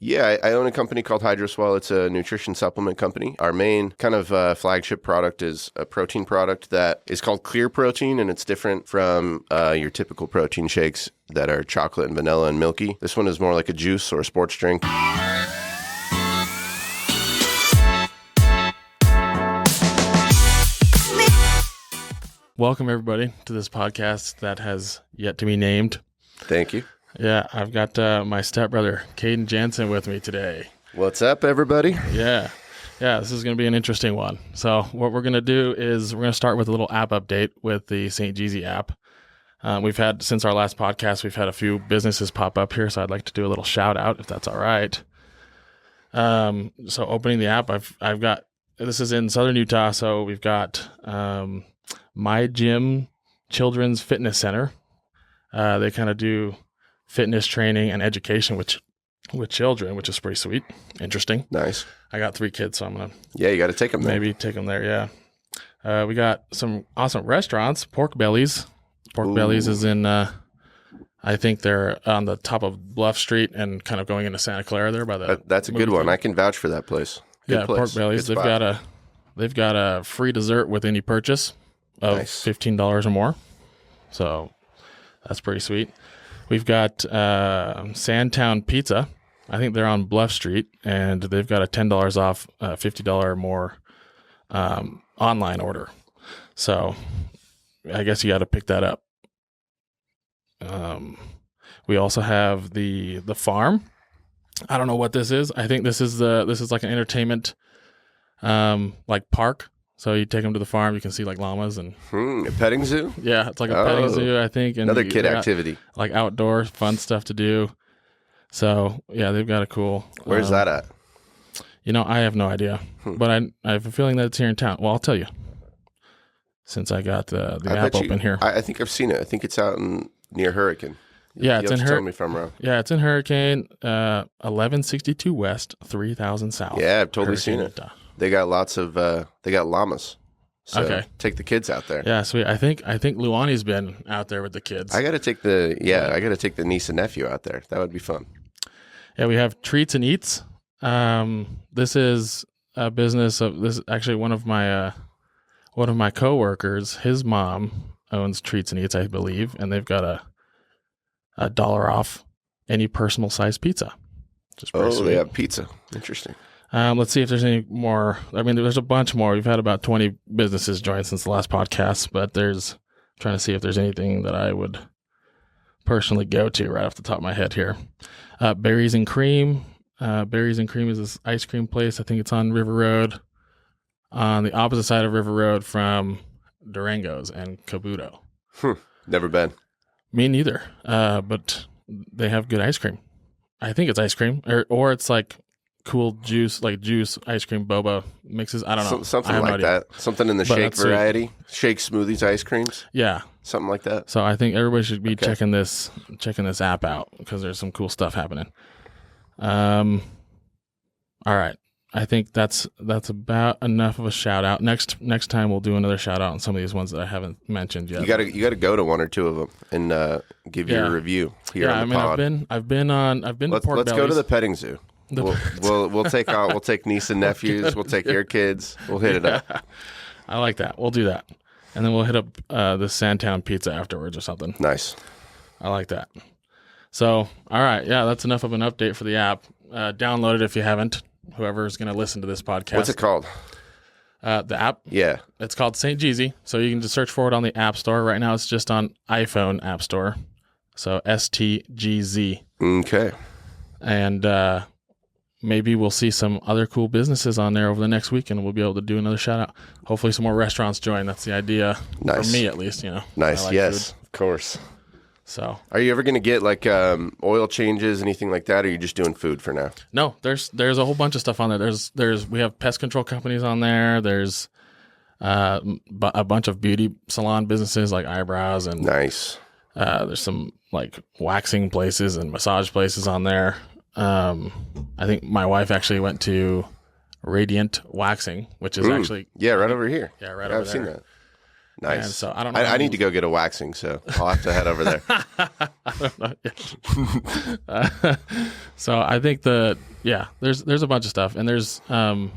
Yeah, I own a company called Hydroswell. It's a nutrition supplement company. Our main kind of flagship product is a protein product that is called Clear Protein, and it's different from your typical protein shakes that are chocolate and vanilla and milky. This one is more like a juice or a sports drink. Welcome, everybody, to this podcast that has yet to be named. Thank you. Yeah, I've got my stepbrother, Kaydn Jensen, with me today. What's up, everybody? Yeah, this is going to be an interesting one. So what we're going to do is we're going to start with a little app update with the St Jeezy app. We've had, since our last podcast, we've had a few businesses pop up here, so I'd like to do a little shout out, if that's all right. So opening the app, I've got, this is in Southern Utah, so we've got My Gym Children's Fitness Center. They kind of do fitness training and education with children, which is pretty sweet. Interesting. Nice. I got 3 kids, so I'm going to... Yeah, you got to take them there. Maybe take them there, yeah. We got some awesome restaurants. Pork Bellies. Pork Bellies is in, I think they're on the top of Bluff Street and kind of going into Santa Clara there by the... That's a good one. I can vouch for that place. Good place. Pork Bellies. They've got a free dessert with any purchase of $15 or more. So that's pretty sweet. We've got Sandtown Pizza. I think they're on Bluff Street, and they've got a $10 off, $50 or more online order. So I guess you got to pick that up. We also have the farm. I don't know what this is. I think this is like an entertainment like park. So you take them to the farm, you can see like llamas and... a petting zoo? Yeah, it's like a petting zoo, I think. And another kid activity. Like outdoor fun stuff to do. So, yeah, they've got a cool... Where's that at? I have no idea. But I have a feeling that it's here in town. Well, I'll tell you. Since I got the app open here. I think I've seen it. I think it's out near Hurricane. Yeah, it's in Hurricane. Tell me if I'm wrong. Yeah, it's in Hurricane, 1162 West, 3000 South. Yeah, I've totally seen it. Utah. They got lots of, they got llamas. So take the kids out there. Yeah, sweet. I think Luani's been out there with the kids. I got to take the niece and nephew out there. That would be fun. Yeah, we have Treats and Eats. This is a business this is actually one of my coworkers. His mom owns Treats and Eats, I believe, and they've got a $1 off any personal size pizza. Just pretty sweet. They have pizza. Interesting. Let's see if there's any more. I mean, there's a bunch more. We've had about 20 businesses join since the last podcast, but trying to see if there's anything that I would personally go to right off the top of my head here. Berries and Cream. Berries and Cream is this ice cream place. I think it's on River Road, on the opposite side of River Road from Durango's and Cabuto. Never been. Me neither. But they have good ice cream. I think it's ice cream, or it's like cool juice, like juice, ice cream, boba mixes. I don't know. Something like that. Something in the shake variety. Shake smoothies, ice creams. Yeah. Something like that. So I think everybody should be checking this app out because there's some cool stuff happening. All right. I think that's about enough of a shout out. Next time we'll do another shout out on some of these ones that I haven't mentioned yet. You got to go to one or two of them and give your review here on the pod. I've been to Pork Bellies. Let's go to the petting zoo. We'll take niece and nephews. We'll take your kids. We'll hit it up. I like that. We'll do that, and then we'll hit up the Sandtown Pizza afterwards or something. Nice. I like that. So, all right, yeah, that's enough of an update for the app. Download it if you haven't. Whoever's going to listen to this podcast. What's it called? The app? Yeah. It's called St Jeezy. So you can just search for it on the App Store. Right now, it's just on iPhone App Store. So STGZ. Okay. And maybe we'll see some other cool businesses on there over the next week, and we'll be able to do another shout out. Hopefully some more restaurants join. That's the idea. Nice. For me, at least, Nice. Like yes, food. Of course. So, are you ever going to get like oil changes, anything like that, or are you just doing food for now? No, there's a whole bunch of stuff on there. We have pest control companies on there. There's a bunch of beauty salon businesses like eyebrows and nice. There's some like waxing places and massage places on there. I think my wife actually went to Radiant Waxing, which is actually right over here. Yeah, right over there. I've seen that. Nice. And so I don't know. I need to go get a waxing, so I'll have to head over there. I don't know yet. So I think there's a bunch of stuff, and there's some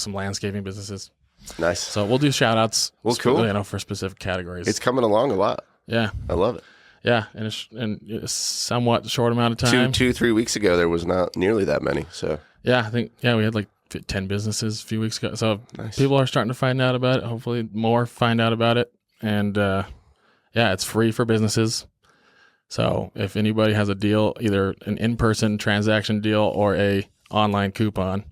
landscaping businesses. Nice. So we'll do shout outs. Well, cool. For specific categories. It's coming along a lot. Yeah. I love it. Yeah, and it's a somewhat short amount of time. 3 weeks ago, there was not nearly that many. So yeah, I think we had like 10 businesses a few weeks ago. So nice. People are starting to find out about it. Hopefully, more find out about it. And it's free for businesses. So if anybody has a deal, either an in-person transaction deal or a online coupon,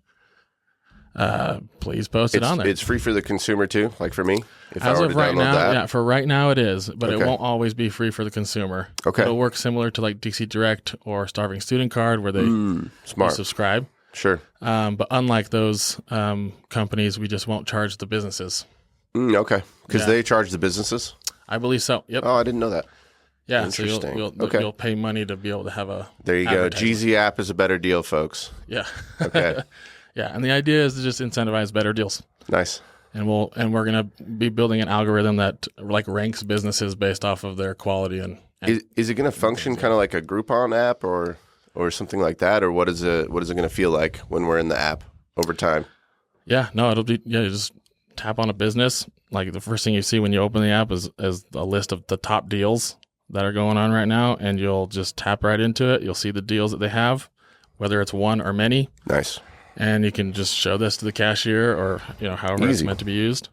please post it on there. It's free for the consumer too, like for me. If As I were of to right download now, that. yeah, for right now it is, but Okay. it won't always be free for the consumer. Okay. It'll work similar to like DC Direct or Starving Student Card where they Smart. subscribe. Sure. But unlike those companies, we just won't charge the businesses. Okay. Because Yeah. they charge the businesses? I believe so. Yep. Oh, I didn't know that. Yeah. So Interesting. you'll pay money to be able to have a. There you go. advertisement. Jeezy app is a better deal, folks. Yeah. Okay. Yeah, and the idea is to just incentivize better deals. Nice. And we're gonna be building an algorithm that like ranks businesses based off of their quality and Is it going to function kind of like a Groupon app or something like that, or what is it going to feel like when we're in the app over time? it'll be you just tap on a business. Like the first thing you see when you open the app is a list of the top deals that are going on right now, and you'll just tap right into it. You'll see the deals that they have, whether it's one or many. Nice. And you can just show this to the cashier or however Easy. it's meant to be used.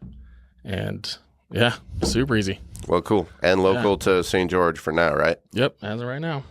And yeah, super easy. Well, cool. And local to St. George for now, right? Yep, as of right now.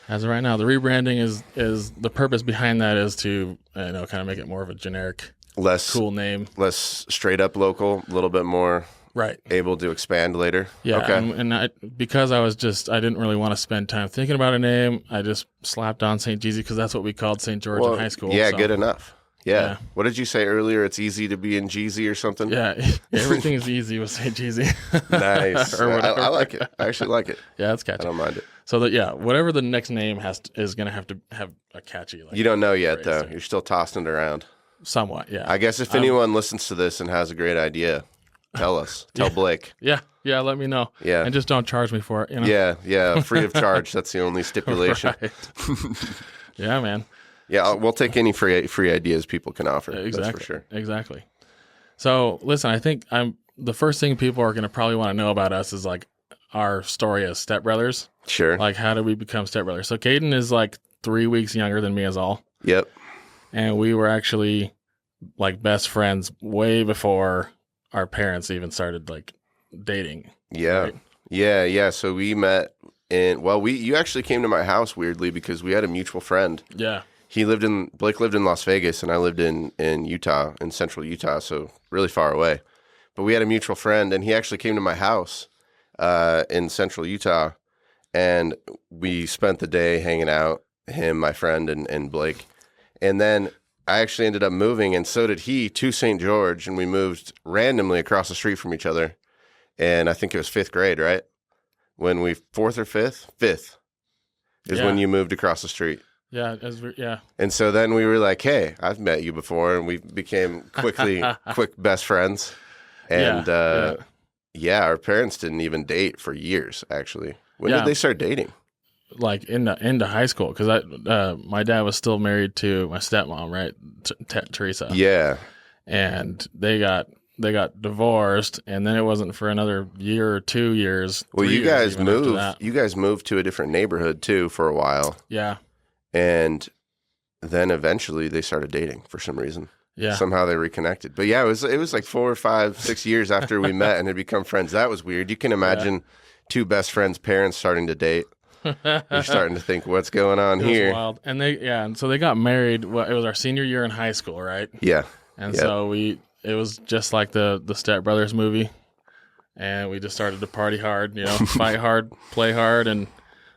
The rebranding is the purpose behind that is to kind of make it more of a generic, Less cool name. Less straight up local, a little bit more Right. able to expand later. Yeah. Okay. Because I didn't really want to spend time thinking about a name, I just slapped on St. Jeezy because that's what we called St. George in high school. Yeah, so. good enough. Yeah. Yeah. What did you say earlier? It's easy to be in Jeezy or something? Yeah, everything is easy with St. Jeezy. Nice. Or whatever. I like it. I actually like it. Yeah, it's I catchy. don't mind it. So whatever the next name is going to have a catchy. You don't know yet, phrase though. there. You're still tossing it around. Somewhat, yeah. I guess if anyone listens to this and has a great idea, tell us. Tell Blake. Yeah, let me know. Yeah. And just don't charge me for it. Yeah, free of charge. That's the only stipulation. Right. Yeah, man. Yeah, we'll take any free ideas people can offer. Exactly. That's for sure. Exactly. So, listen, I think the first thing people are going to probably want to know about us is like our story as stepbrothers. Sure. Like, how did we become stepbrothers? So, Kaydn is like 3 weeks younger than me is all. Yep. And we were actually like best friends way before our parents even started like dating. Yeah. Right? Yeah. So we met you actually came to my house weirdly because we had a mutual friend. Yeah. Blake lived in Las Vegas and I lived in Utah, in central Utah, so really far away. But we had a mutual friend and he actually came to my house in central Utah and we spent the day hanging out, him, my friend, and Blake. And then I actually ended up moving, and so did he, to St. George, and we moved randomly across the street from each other. And I think it was 5th grade, right? When we 4th or 5th? 5th is when you moved across the streat. Yeah. And so then we were like, hey, I've met you before, and we became quick best friends. And our parents didn't even date for years, actually. When did they start dating? Like into high school, because my dad was still married to my stepmom, right, Teresa. Yeah, and they got divorced, and then it wasn't for another year or 2 years. Well, you guys moved. That. You guys moved to a different neighborhood too for a while. Yeah, and then eventually they started dating for some reason. Yeah, somehow they reconnected. But yeah, it was like 4 or 5, 6 years after we met and had become friends. That was weird. You can imagine two best friends' parents starting to date. You're starting to think, what's going on here? Wild. And so they got married. Well, it was our senior year in high school, right? Yeah. And so it was just like the Step Brothers movie, and we just started to party hard, fight hard, play hard, and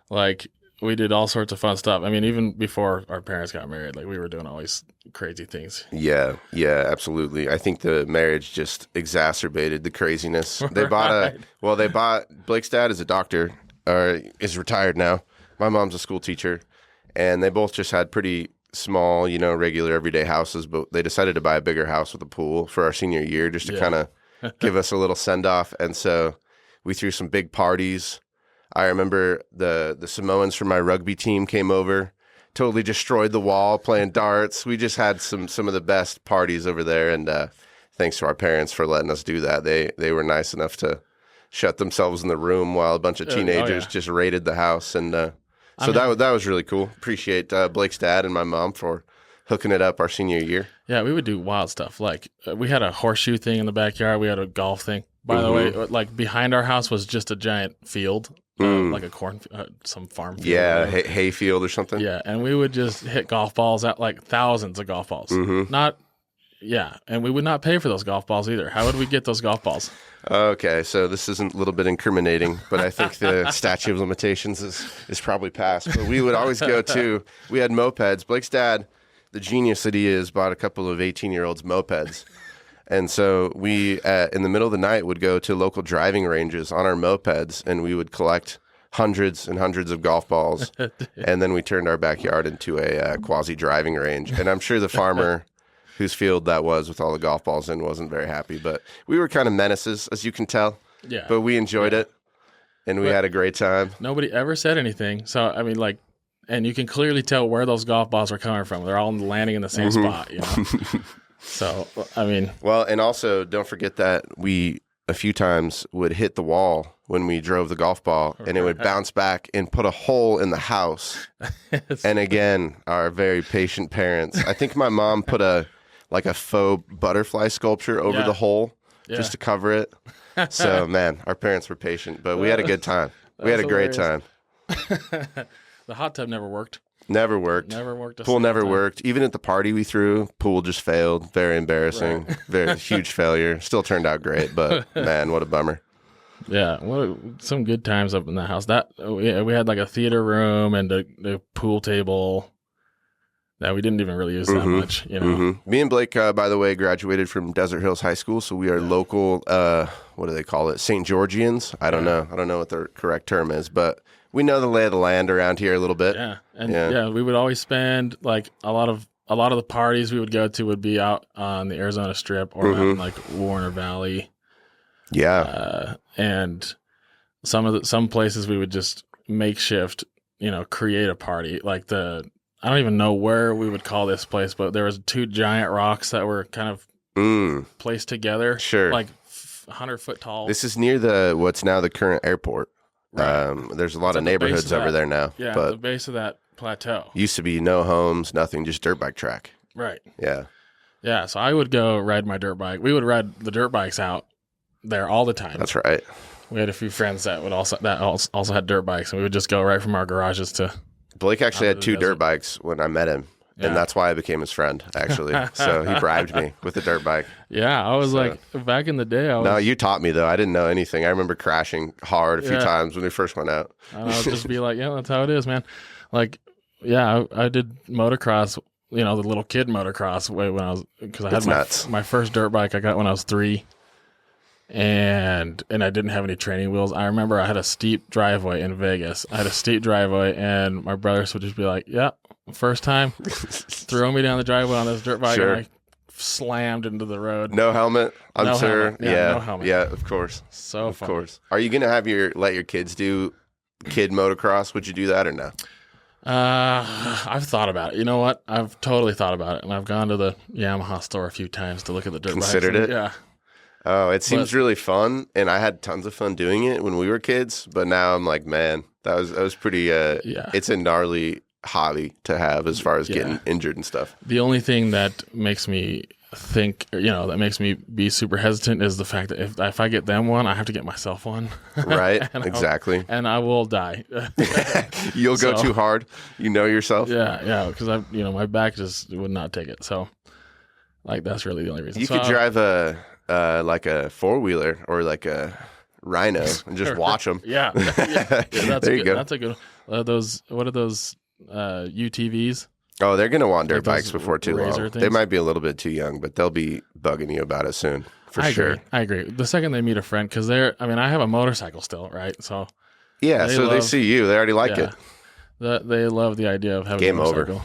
like we did all sorts of fun stuff. I mean, even before our parents got married, like we were doing all these crazy things. Yeah, absolutely. I think the marriage just exacerbated the craziness. They bought Blake's dad is a doctor. Is retired now. My mom's a school teacher, and they both just had pretty small, regular everyday houses, but they decided to buy a bigger house with a pool for our senior year just to kind of give us a little send off. And so we threw some big parties. I remember the Samoans from my rugby team came over, totally destroyed the wall playing darts. We just had some of the best parties over there. And thanks to our parents for letting us do that. They were nice enough to shut themselves in the room while a bunch of teenagers just raided the house. And that was really cool. Appreciate Blake's dad and my mom for hooking it up our senior year. Yeah, we would do wild stuff. Like we had a horseshoe thing in the backyard. We had a golf thing. By the way, like behind our house was just a giant field, like a corn, some farm field. Yeah, hay field or something. Yeah, and we would just hit golf balls at like thousands of golf balls. And we would not pay for those golf balls either. How would we get those golf balls? Okay, so this isn't a little bit incriminating, but I think the statute of limitations is probably passed. But we would always we had mopeds. Blake's dad, the genius that he is, bought a couple of 18-year-olds mopeds. And so we, in the middle of the night, would go to local driving ranges on our mopeds, and we would collect hundreds and hundreds of golf balls. And then we turned our backyard into a quasi-driving range. And I'm sure the farmer whose field that was with all the golf balls in wasn't very happy. But we were kind of menaces, as you can tell. Yeah. But we enjoyed it, and we had a great time. Nobody ever said anything. So, I mean, like, and you can clearly tell where those golf balls are coming from. They're all landing in the same spot, you know? So, I mean. Well, and also don't forget that we a few times would hit the wall when we drove the golf ball, and it would bounce back and put a hole in the house. And again, our very patient parents. I think my mom put a faux butterfly sculpture over the hole just to cover it. So, man, our parents were patient, but we had a good time. We had a great time. The hot tub never worked. Never worked. Pool never worked. Even at the party we threw, pool just failed. Very embarrassing. Right. Very huge failure. Still turned out great, but man, what a bummer. Yeah, some good times up in the house. We had like a theater room and a pool table that we didn't even really use that much. You know, Me and Blake, by the way, graduated from Desert Hills High School, so we are local. What do they call it? St. Georgians. I don't know. I don't know what the correct term is, but we know the lay of the land around here a little bit. Yeah, and we would always spend like a lot of the parties we would go to would be out on the Arizona Strip or out in like Warner Valley. Yeah, and some places we would just makeshift, create a party. Like I don't even know where we would call this place, but there was 2 giant rocks that were kind of placed together. Sure, like 100-foot tall. This is near what's now the current airport. Right. There's a lot of neighborhoods over there now. Yeah, but the base of that plateau. Used to be no homes, nothing, just dirt bike track. Right. Yeah. Yeah, so I would go ride my dirt bike. We would ride the dirt bikes out there all the time. That's right. We had a few friends that also had dirt bikes, and we would just go right from our garages to. Blake actually had 2 dirt bikes when I met him. Yeah. And that's why I became his friend, actually. So he bribed me with the dirt bike. Yeah, I was like, back in the day, No, you taught me, though. I didn't know anything. I remember crashing hard a few times when we first went out. And I would just be like, that's how it is, man. Like, I did motocross, the little kid motocross way when I was, because I had my first dirt bike I got when I was 3. And I didn't have any training wheels. I remember I had a steep driveway in Vegas. And my brothers would just be like, first time, throw me down the driveway on this dirt bike, and I slammed into the road. No helmet, I'm sure. No helmet. Yeah, of course. So fun. Of course. Are you going to let your kids do kid motocross? Would you do that or no? I've thought about it. You know what? I've totally thought about it, and I've gone to the Yamaha store a few times to look at the dirt bikes. Considered it? Yeah. Oh, it seems really fun, and I had tons of fun doing it when we were kids. But now I'm like, man, that was pretty. It's a gnarly hobby to have as far as getting injured and stuff. The only thing that makes me think, that makes me be super hesitant is the fact that if I get them one, I have to get myself one. Right, exactly. And I will die. You'll go too hard. You know yourself. Yeah, because my back just would not take it. So, like, that's really the only reason. You could drive like a 4-wheeler or like a Rhino and just watch them. Yeah, there you go. That's a good. What are those UTVs? Oh, they're gonna want dirt bikes before too long. Things? They might be a little bit too young, but they'll be bugging you about it soon for sure. I agree. The second they meet a friend, because I have a motorcycle still, right? So they see you, they already like it. They love the idea of having Game a motorcycle.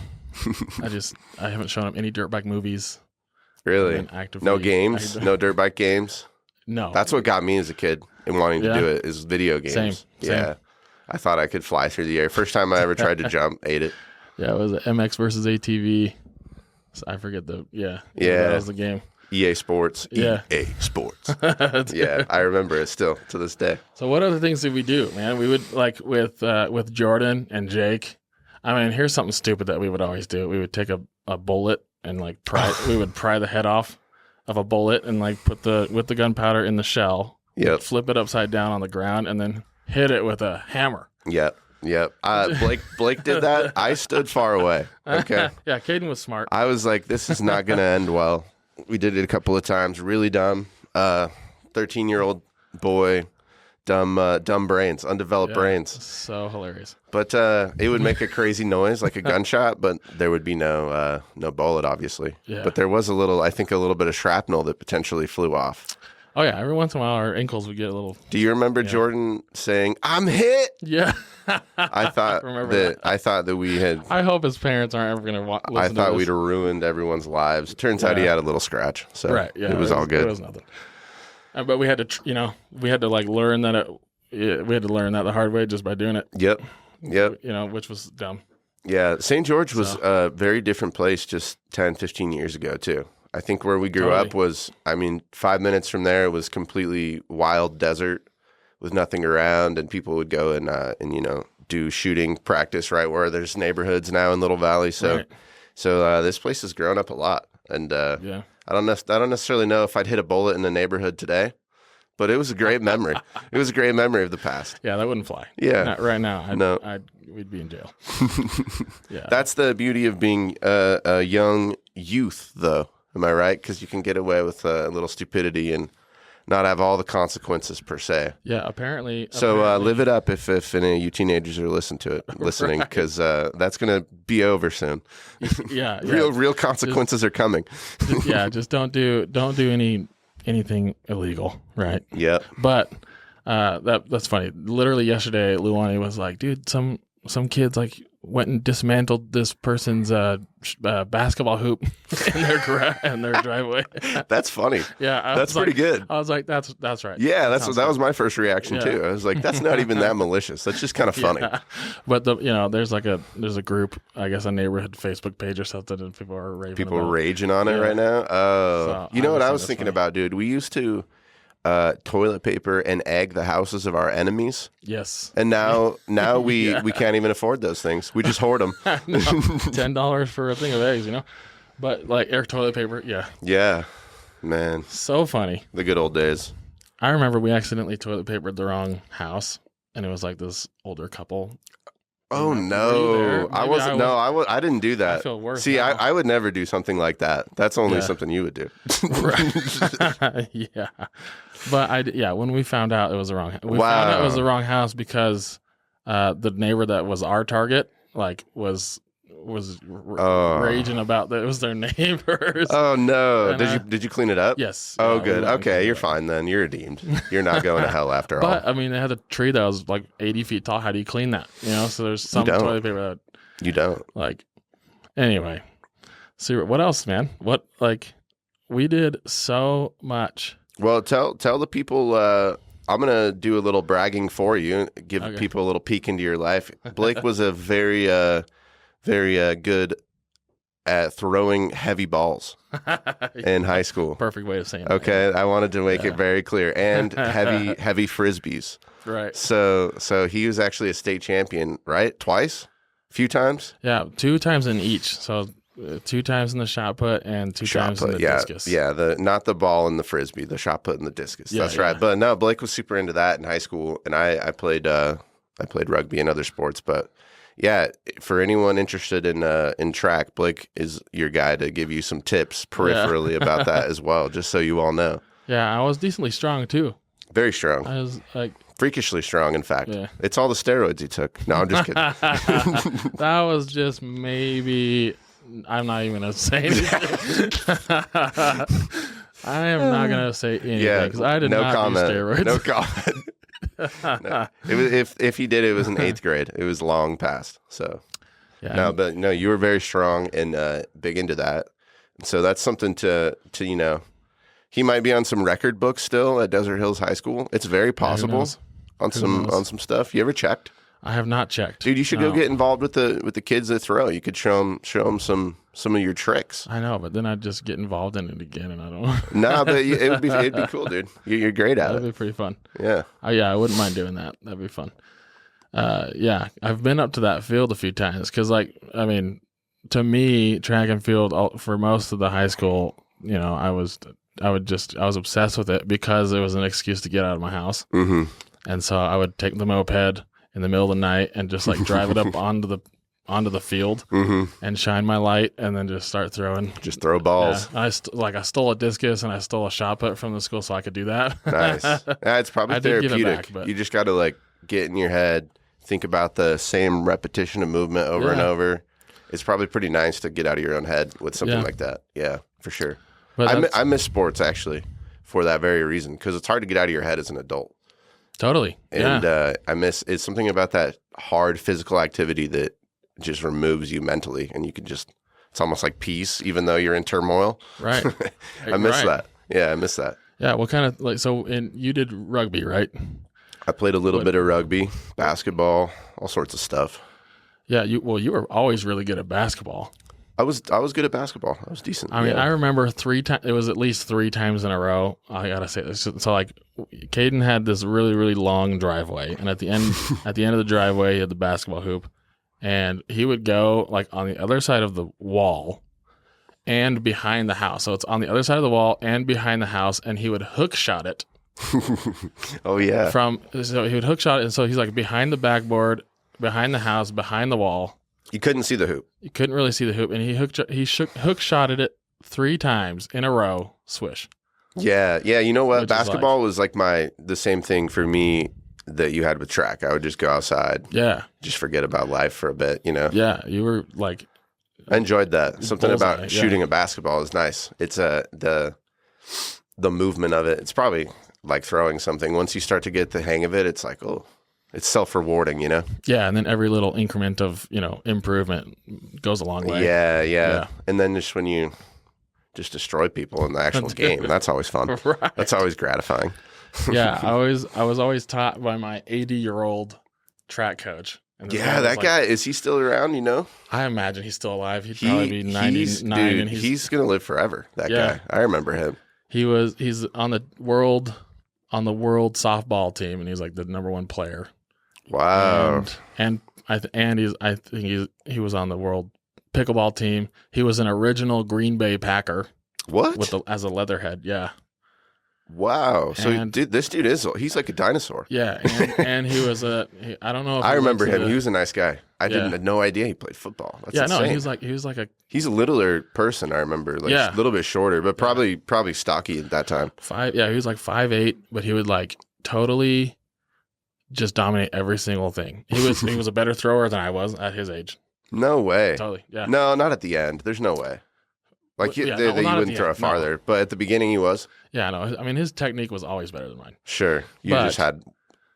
Over. I haven't shown them any dirt bike movies. Really? No games? No dirt bike games? No. That's what got me as a kid and wanting to do it is video games. Same. Yeah. I thought I could fly through the air. First time I ever tried to jump, ate it. Yeah, it was MX versus ATV. So I forget that was the game. EA Sports. Yeah. EA Sports. Yeah, I remember it still to this day. So what other things did we do, man? We would like with Jordan and Jake. I mean, here's something stupid that we would always do. We would take a bullet and like we would pry the head off of a bullet and like put the gunpowder in the shell. Yep. Flip it upside down on the ground and then hit it with a hammer. Yep. Blake did that. I stood far away. Okay. Yeah, Kaydn was smart. I was like, this is not going to end well. We did it a couple of times. Really dumb. 13-year-old boy, dumb brains, undeveloped brains. So hilarious. But it would make a crazy noise like a gunshot, but there would be no bullet, obviously. Yeah. But there was a little bit of shrapnel that potentially flew off. Oh yeah, every once in a while our ankles would get a little. Do you remember Jordan saying, "I'm hit"? Yeah. I thought that we had. I hope his parents aren't ever going to listen. I thought to we'd ruined everyone's lives. Turns out he had a little scratch, so it was all good. It was nothing. But we had to, we had to like learn that. We had to learn that the hard way just by doing it. Yep. Which was dumb. Yeah, St. George was a very different place just 10, 15 years ago too. I think where we grew up was, 5 minutes from there was completely wild desert with nothing around, and people would go and do shooting practice right where there's neighborhoods now in Little Valley. So, this place has grown up a lot, and I don't necessarily know if I'd hit a bullet in the neighborhood today, but it was a great memory. It was a great memory of the past. Yeah, that wouldn't fly. Yeah, not right now. We'd be in jail. Yeah, that's the beauty of being a young youth, though. Am I right? Because you can get away with a little stupidity and not have all the consequences per se. Yeah, apparently. So live it up if any of you teenagers are listening, because that's going to be over soon. Yeah, real consequences are coming. Just don't do anything illegal, right? Yeah. But that's funny. Literally yesterday, Luani was like, "Dude, some kids like went and dismantled this person's basketball hoop in their driveway." That's funny. Yeah, that's pretty good. I was like, "That's right." Yeah, that was my first reaction too. I was like, "That's not even that malicious. That's just kind of funny." Yeah. But there's a group, I guess, a neighborhood Facebook page or something, and people are raging on it right now. Oh, you know what I was thinking about, dude? We used to toilet paper and egg the houses of our enemies. Yes. And now we can't even afford those things. We just hoard them. $10 for a thing of eggs, But like air toilet paper, yeah. Yeah, man. So funny. The good old days. I remember we accidentally toilet papered the wrong house, and it was like this older couple. Oh no, I wasn't. I didn't do that. I feel worse. See, I would never do something like that. That's only something you would do. Yeah, but when we found out it was the wrong, found out it was the wrong house because the neighbor that was our target was raging about that it was their neighbors. Oh no! And, did you clean it up? Yes. Oh, good. Okay, you're fine then. You're redeemed. You're not going to hell after all. But they had a tree that was like 80 feet tall. How do you clean that? So there's some toilet paper that you don't like. Anyway, see what else, man? What we did so much. Well, tell the people. I'm gonna do a little bragging for you. Give people a little peek into your life. Blake was a very good at throwing heavy balls in high school. Perfect way of saying okay, I wanted to make it very clear. And heavy frisbees. Right. So he was actually a state champion, right? Twice? A few times? Yeah, 2 times in each. So 2 times in the shot put and 2 times in the discus. Yeah, not the ball and the frisbee, the shot put and the discus. That's right. But no, Blake was super into that in high school, and I played rugby and other sports, but yeah, for anyone interested in track, Blake is your guy to give you some tips peripherally about that as well, just so you all know. Yeah, I was decently strong too. Very strong. I was like freakishly strong, in fact. Yeah. It's all the steroids he took. No, I'm just kidding. That was just maybe. I'm not even gonna say anything. I am not gonna say anything because I did not use steroids. No comment. No. It was if he did, it was in 8th grade. It was long past. So you were very strong and big into that. And so that's something to He might be on some record books still at Desert Hills High School. It's very possible on some stuff. You ever checked? I have not checked. Dude, you should go get involved with the kids that throw. You could show them some of your tricks. I know, but then I'd just get involved in it again, and I don't. No, but it'd be cool, dude. You're great at it. That'd be pretty fun. Yeah. Oh yeah, I wouldn't mind doing that. That'd be fun. Yeah, I've been up to that field a few times because, to me, track and field for most of the high school, I was obsessed with it because it was an excuse to get out of my house. Mm-hmm. And so I would take the moped in the middle of the night and just drive it up onto the field and shine my light and then just start throwing. Just throw balls. Yeah. I stole a discus and I stole a shot put from the school so I could do that. Nice. Yeah, it's probably therapeutic. Back, but... You just got to get in your head, think about the same repetition of movement over and over. It's probably pretty nice to get out of your own head with something like that. Yeah, for sure. But I miss sports actually for that very reason because it's hard to get out of your head as an adult. Totally. And it's something about that hard physical activity that just removes you mentally, and you can it's almost like peace, even though you're in turmoil. Right. I miss that. Yeah, I miss that. Yeah. What kind of you did rugby, right? I played a little bit of rugby, basketball, all sorts of stuff. Yeah. You were always really good at basketball. I was good at basketball. I was decent. I mean, I remember 3 times. It was at least 3 times in a row. I gotta say this. So Kaydn had this really, really long driveway, and at the end of the driveway, he had the basketball hoop, and he would go on the other side of the wall and behind the house. So it's on the other side of the wall and behind the house, and he would hook shot it. Oh yeah. So he would hook shot it, and so he's behind the backboard, behind the house, behind the wall. You couldn't see the hoop. You couldn't really see the hoop, and he hook shotted it 3 times in a row. Swish. Yeah. You know what? Basketball was the same thing for me that you had with track. I would just go outside. Yeah. Just forget about life for a bit. Yeah, you were I enjoyed that. Something bullseye, about shooting a basketball is nice. It's the movement of it. It's probably like throwing something. Once you start to get the hang of it, it's it's self-rewarding, Yeah, and then every little increment of, improvement goes a long way. Yeah. And then just when you just destroy people in the actual game, that's always fun. Right. That's always gratifying. Yeah, I was always taught by my 80-year-old track coach. And yeah, that guy, is he still around, I imagine he's still alive. He'd probably be 99. And he's going to live forever, that guy. I remember him. He's on the world softball team, and he's the number 1 player. Wow. And I think he was on the world pickleball team. He was an original Green Bay Packer. What? As a leatherhead, yeah. Wow. So this dude he's like a dinosaur. Yeah, and he was I don't know if I remember him. He was a nice guy. I had no idea he played football. That's insane. No, he's a littler person, I remember. A little bit shorter, but probably stocky at that time. He was 5'8", but he would totally just dominate every single thing. He was a better thrower than I was at his age. No way. Totally. Yeah. No, not at the end. There's no way. You wouldn't throw it farther, but at the beginning he was. Yeah, no. I mean, his technique was always better than mine. Sure. You just had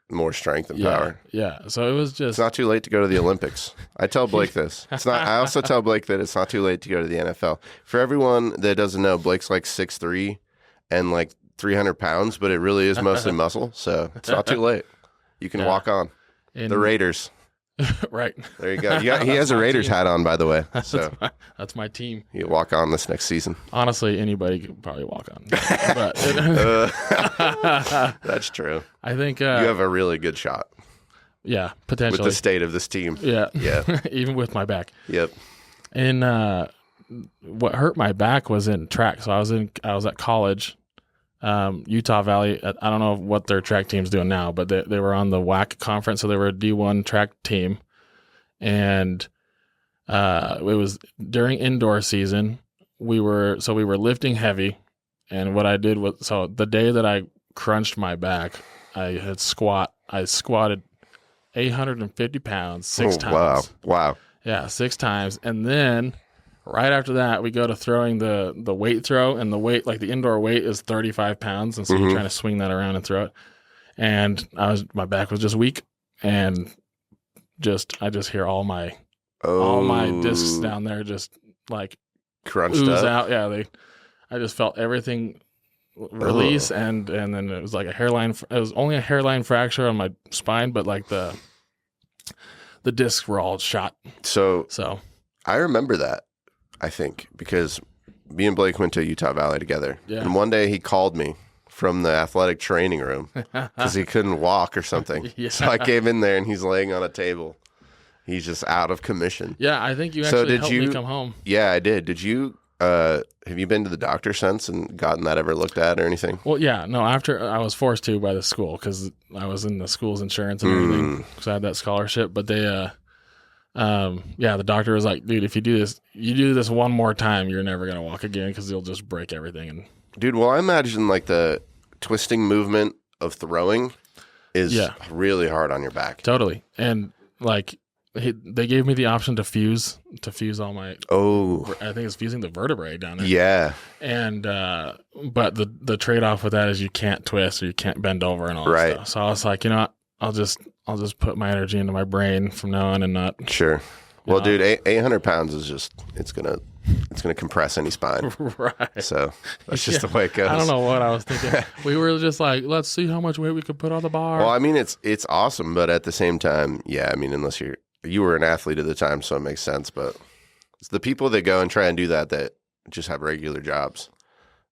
more strength and power. Yeah. So it was just... It's not too late to go to the Olympics. I tell Blake this. I also tell Blake that it's not too late to go to the NFL. For everyone that doesn't know, Blake's 6'3" and 300 pounds, but it really is mostly muscle. So it's not too late. You can walk on. The Raiders. Right. There you go. He has a Raiders hat on, by the way. So that's my team. You walk on this next season. Honestly, anybody could probably walk on. But that's true. I think you have a really good shot. Yeah, potentially. With the state of this team. Yeah. Yeah. Even with my back. Yep. And what hurt my back was in track. So I was at college. Utah Valley, I don't know what their track team's doing now, but they were on the WAC conference, so they were a D1 track team. And it was during indoor season. We were lifting heavy, and what I did was, so the day that I crunched my back, I squatted 850 pounds 6 times. Wow. Yeah, 6 times. And then right after that, we go to throwing the weight throw, and the weight, the indoor weight is 35 pounds. And so you're trying to swing that around and throw it. And my back was just weak, and I just hear all my discs down there just crunched ooze up. out. Yeah. I just felt everything release, and then it was like a hairline. It was only a hairline fracture on my spine, but like the discs were all shot. So So I remember that, I think, because me and Blake went to Utah Valley together. Yeah. And one day he called me from the athletic training room because he couldn't walk or something. Yeah. So I came in there and he's laying on a table. He's just out of commission. Yeah, I think you So actually did helped you- me come home. Yeah, I did. Did you, have you been to the doctor since and gotten that ever looked at or anything? Well, yeah, no, after I was forced to by the school because I was in the school's insurance and everything because I had that scholarship. But they, the doctor was like, dude, if you do this one more time, you're never going to walk again because you'll just break everything. And Dude, well, I imagine like the twisting movement of throwing is really hard on your back. totally. And like they gave me the option to fuse all my, Oh, I think it's fusing the vertebrae down there. yeah. And, but the trade-off with that is you can't twist or you can't bend over and all that Right. stuff. So I was like, you know what? I'll just put my energy into my brain from now on and not. Sure. Well, know? dude, 800 pounds is just, it's gonna compress any spine. Right. So that's just the way it goes. I don't know what I was thinking. We were just like, let's see how much weight we could put on the bar. Well, I mean, it's awesome, but at the same time, yeah, I mean, unless you were an athlete at the time, so it makes sense. But it's the people that go and try and do that just have regular jobs.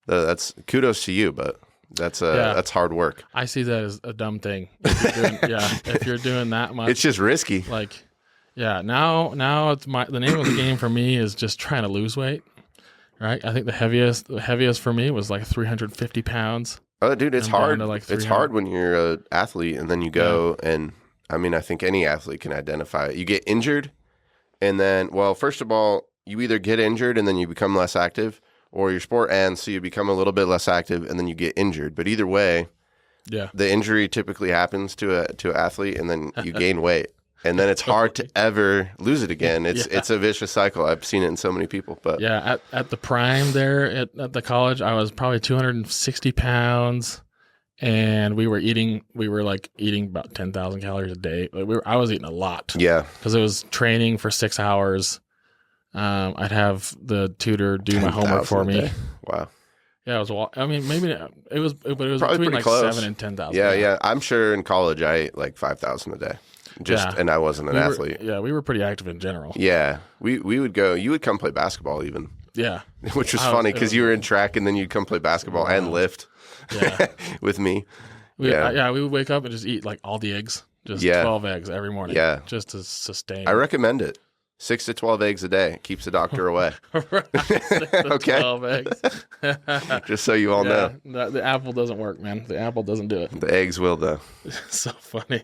That's kudos to you, but that's hard work. I see that as a dumb thing. If you're doing that much, It's just risky. like, yeah. Now it's the name of the game for me is just trying to lose weight. Right. I think the heaviest for me was like 350 pounds. Oh, dude, it's I'm down hard. to like It's 300. hard when you're an athlete and then you go and, I mean, I think any athlete can identify it. You get injured and then, well, first of all, you either get injured and then you become less active, or your sport ends, so you become a little bit less active and then you get injured. But either way, Yeah. the injury typically happens to an athlete and then you gain weight. And then it's hard to ever lose it again. It's a vicious cycle. I've seen it in so many people. But Yeah. At the prime there at the college, I was probably 260 pounds. And we were eating about 10,000 calories a day. I was eating a lot. yeah, Because it was training for 6 hours. I'd have the tutor do my homework 10,000 for a me. day. Wow. Yeah, it was. I mean, maybe it was Probably between pretty like close. 7,000 and 10,000. Yeah. I'm sure in college I ate like 5,000 a day. And I wasn't an athlete. We were pretty active in general. Yeah, we would go. You would come play basketball even, Yeah, which was funny because you were in track and then you'd come play basketball and lift yeah. with me. We would wake up and just eat like all the eggs, just 12 eggs every morning. Yeah. just to sustain. I recommend it. 6 to 12 eggs a day keeps the doctor away. Okay. 12 eggs. Just so you all know, The apple doesn't work, man. The apple doesn't do it. the eggs will though. So funny.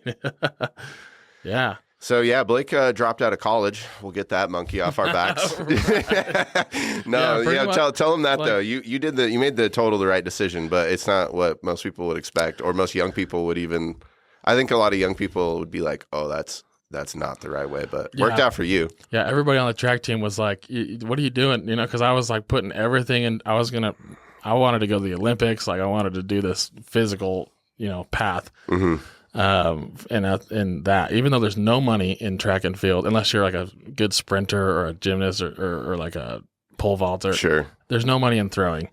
Yeah. So yeah, Blake dropped out of college. We'll get that monkey off our backs. Tell him that though. You made the right decision, but it's not what most people would expect, or most young people would even. I think a lot of young people would be like, "Oh, that's not the right way," but worked out for you. Yeah, everybody on the track team was like, "What are you doing?" You know, because I was like putting everything in. I wanted to go to the Olympics. Like I wanted to do this physical, path. Mm-hmm. And that, even though there's no money in track and field, unless you're like a good sprinter or a gymnast or like a pole vaulter, Sure. there's no money in throwing.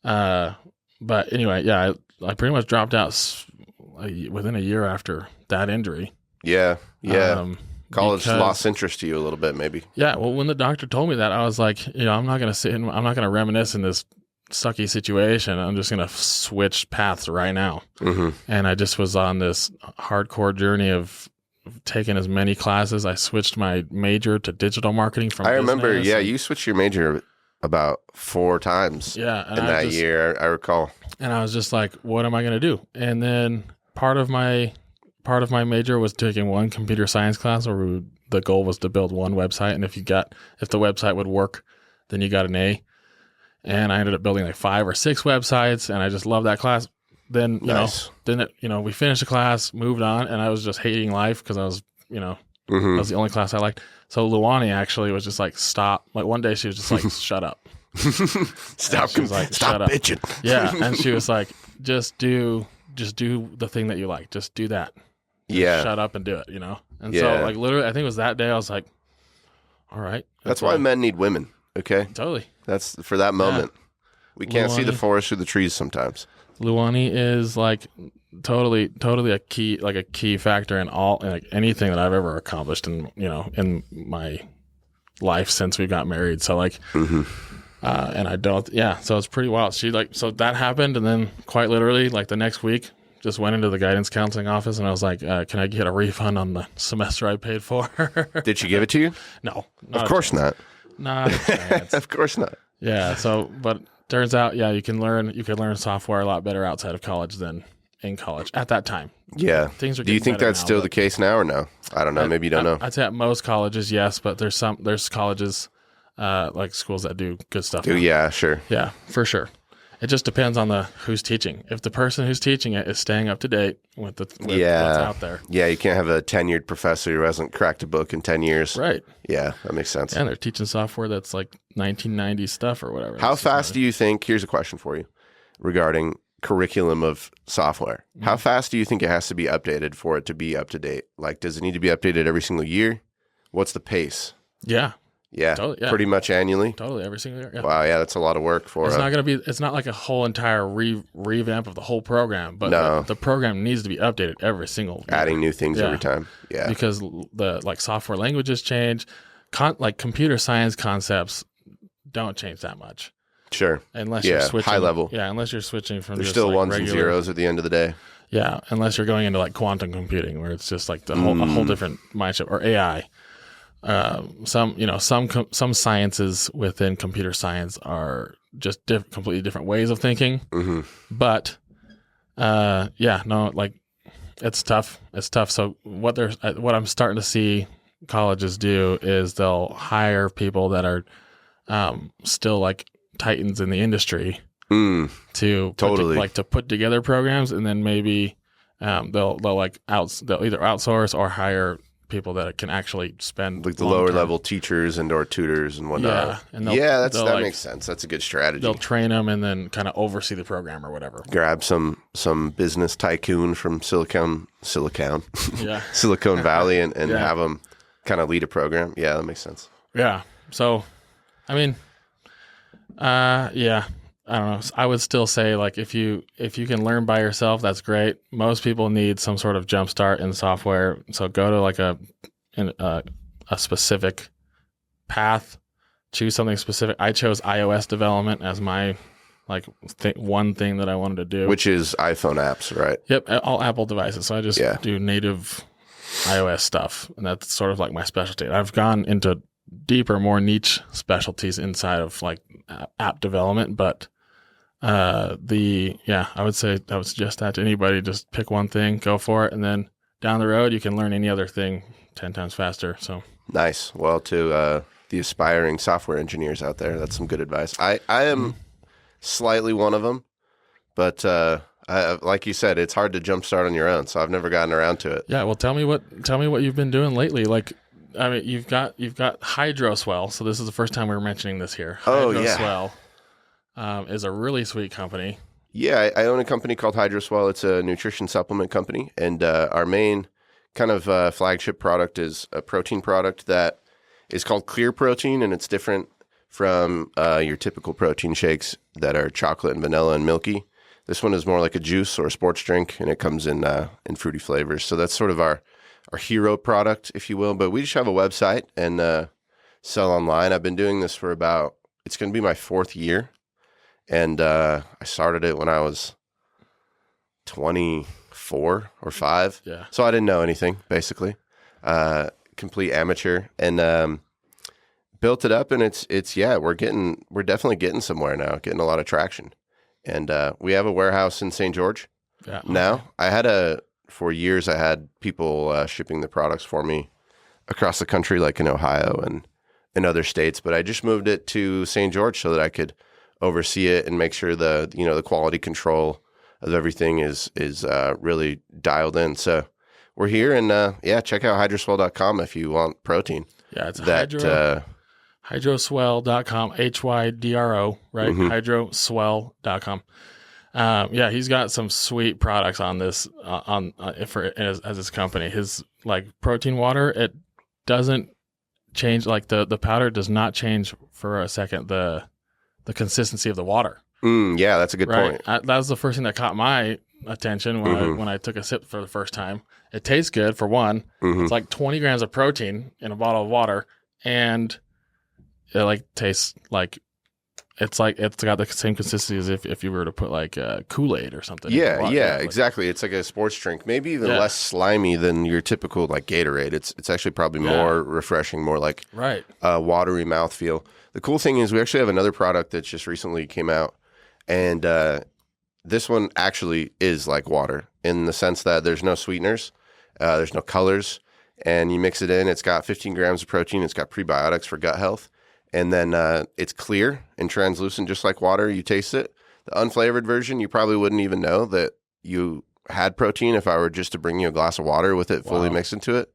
But anyway, yeah, I pretty much dropped out within a year after that injury. Yeah. College because- lost interest to you a little bit, maybe. Yeah, well, when the doctor told me that, I was like, I'm not going to reminisce in this sucky situation. I'm just going to switch paths right now. Mm-hmm. And I just was on this hardcore journey of taking as many classes. I switched my major to digital marketing from I remember, business. you switched your major about 4 times in that year, I recall. And I was just like, what am I going to do? And then part of my major was taking one computer science class where the goal was to build one website. And if the website would work, then you got an A. And I ended up building like 5 or 6 websites, and I just loved that class. Then, we finished the class, moved on, and I was just hating life because I was, that was the only class I liked. So Luani actually was just like, stop. Like one day she was just like, shut up. Stop bitching. Yeah. And she was like, just do the thing that you like. Just do that. Just shut up and do it, And so like literally, I think it was that day I was like, all right. That's why men need women. Okay. Totally. That's for that moment. We can't see the Luani. forest through the trees sometimes. Luani is like totally a key factor in all, like anything that I've ever accomplished in my life since we got married. So like, and I don't, so it's pretty wild. So that happened. And then quite literally like the next week, just went into the guidance counseling office and I was like, can I get a refund on the semester I paid for? Did she give it to you? No. Of course not. Not a chance. Of course not. Yeah. So, but turns out, you could learn software a lot better outside of college than in college at that time. Yeah. Things are Do you think better that's now, still the case now or no? I don't know. Maybe you don't know. I'd say at most colleges, yes, but there's colleges, like schools that do good stuff. Oh, yeah, sure. Yeah, for sure. It just depends on who's teaching. If the person who's teaching it is staying up to date with what's out there. Yeah, you can't have a tenured professor who hasn't cracked a book in 10 years. Right. Yeah, that makes sense. And they're teaching software that's like 1990s stuff or whatever. How fast do you think, here's a question for you regarding curriculum of software. How fast do you think it has to be updated for it to be up to date? Like, does it need to be updated every single year? What's the pace? Yeah. Yeah, totally, yeah. Pretty much annually. Totally, every single year. Yeah. Wow, yeah, that's a lot of work for. It's not like a whole entire revamp of the whole program, but No. the program needs to be updated every single year. Adding new things every time. Yeah, because the software languages change, like computer science concepts don't change that much. Sure. Unless you're switching high level. Yeah, unless you're switching from there's just still like ones regular, and zeros at the end of the day. Yeah, unless you're going into like quantum computing, where it's just like a whole different mindset, or AI. Some sciences within computer science are just completely different ways of thinking. But it's tough. It's tough. So what I'm starting to see colleges do is they'll hire people that are still like titans in the industry to put together programs, and then maybe they'll either outsource or hire people that can actually spend like the lower level teachers and or tutors and whatnot. That makes sense. That's a good strategy. They'll train them and then kind of oversee the program or whatever. Grab some business tycoon from Silicon Silicon Valley and have them kind of lead a program. Yeah, that makes sense. Yeah. So, I mean, I don't know. I would still say, like, if you can learn by yourself, that's great. Most people need some sort of jump start in software. So go to like a specific path, choose something specific. I chose iOS development as my one thing that I wanted to do, which is iPhone apps, right? Yep, all Apple devices. So I just do native iOS stuff, and that's sort of like my specialty. I've gone into deeper, more niche specialties inside of like app development, but I would suggest that to anybody. Just pick one thing, go for it, and then down the road you can learn any other thing 10 times faster. So nice. Well, to the aspiring software engineers out there, that's some good advice. I am slightly one of them, but like you said, it's hard to jumpstart on your own, so I've never gotten around to it. Yeah, well, tell me what you've been doing lately. Like, I mean, you've got Hydroswell. So this is the first time we're mentioning this here. Hydroswell is a really sweet company. Yeah, I own a company called Hydroswell. It's a nutrition supplement company, and our main kind of flagship product is a protein product that is called Clear Protein, and it's different from your typical protein shakes that are chocolate and vanilla and milky. This one is more like a juice or a sports drink, and it comes in fruity flavors. So that's sort of our hero product, if you will. But we just have a website and sell online. I've been doing this for it's going to be my 4th year. And I started it when I was 24 or 5. Yeah. So I didn't know anything, basically. Complete amateur. And built it up, and we're definitely getting somewhere now, getting a lot of traction. And we have a warehouse in St. George now. For years, I had people shipping the products for me across the country, like in Ohio and in other states. But I just moved it to St. George so that I could oversee it and make sure the quality control of everything is really dialed in. So we're here, and check out hydroswell.com if you want protein. Yeah, it's hydroswell.com, HYDRO, right? Hydroswell.com. He's got some sweet products on this as his company. His like protein water, it doesn't change, like the powder does not change for a second the consistency of the water. Yeah, that's a good point. That was the first thing that caught my attention when I took a sip for the first time. It tastes good for one. It's like 20 grams of protein in a bottle of water, and it like tastes like it's got the same consistency as if you were to put like Kool-Aid or something. Yeah, exactly. It's like a sports drink, maybe even less slimy than your typical like Gatorade. It's actually probably more refreshing, more like watery mouthfeel. The cool thing is we actually have another product that just recently came out, and this one actually is like water in the sense that there's no sweeteners, there's no colors, and you mix it in. It's got 15 grams of protein. It's got prebiotics for gut health. And then it's clear and translucent, just like water. You taste it. The unflavored version, you probably wouldn't even know that you had protein if I were just to bring you a glass of water with it fully mixed into it.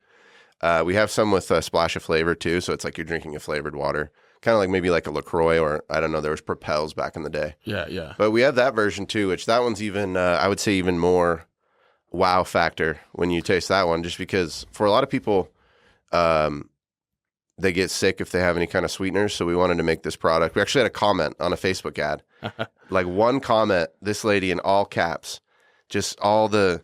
We have some with a splash of flavor too, so it's like you're drinking a flavored water. Kind of like maybe like a LaCroix or, I don't know, there was Propels back in the day. Yeah. But we have that version too, which that one's even, I would say even more wow factor when you taste that one, just because for a lot of people, they get sick if they have any kind of sweeteners, so we wanted to make this product. We actually had a comment on a Facebook ad. Like one comment, this lady in all caps, just all the